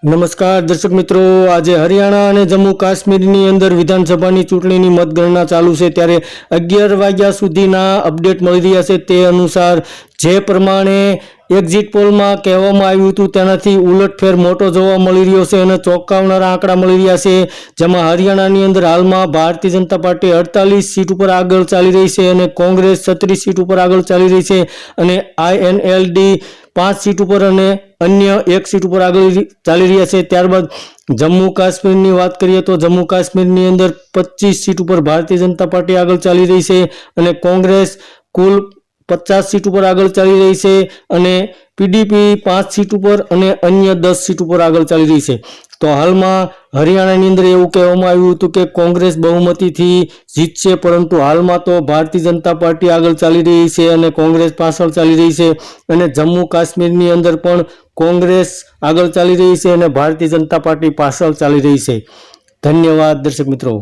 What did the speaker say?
નમસ્કાર દર્શક મિત્રો, આજે હરિયાણા અને જમ્મુ કાશ્મીરની અંદર વિધાનસભાની ચૂંટણીની મતગણના ચાલુ છે ત્યારે 11 વાગ્યા સુધીના અપડેટ મળી રહ્યા છે। તે અનુસાર જે પ્રમાણે એક્ઝિટ પોલમાં કહેવામાં આવ્યું હતું તેનાથી ઉલટફેર મોટો જોવા મળી રહ્યો છે અને ચોંકાવનારા આંકડા મળી રહ્યા છે, જેમાં હરિયાણાની અંદર હાલમાં ભારતીય જનતા પાર્ટી 48 સીટ ઉપર આગળ ચાલી રહી છે અને કોંગ્રેસ 36 સીટ ઉપર આગળ ચાલી રહી છે અને INLD 5 સીટ ઉપર અને અન્ય 1 સીટ ઉપર આગળ ચાલી રહ્યા છે। ત્યારબાદ જમ્મુ કાશ્મીરની વાત કરીએ તો જમ્મુ કાશ્મીરની અંદર 25 સીટ ઉપર ભારતીય જનતા પાર્ટી આગળ ચાલી રહી છે અને કોંગ્રેસ કુલ 50 સીટ ઉપર આગળ ચાલી રહી છે અને PDP 5 સીટ ઉપર અને અન્ય 10 સીટ ઉપર આગળ ચાલી રહી છે। તો હાલમાં હરિયાણાની અંદર એવું કહેવામાં આવ્યું હતું કે કોંગ્રેસ બહુમતીથી જીતશે, પરંતુ હાલમાં તો ભારતીય જનતા પાર્ટી આગળ ચાલી રહી છે અને કોંગ્રેસ પાછળ ચાલી રહી છે અને જમ્મુ કાશ્મીરની અંદર પણ કોંગ્રેસ આગળ ચાલી રહી છે અને ભારતીય જનતા પાર્ટી પાછળ ચાલી રહી છે। ધન્યવાદ દર્શક મિત્રો।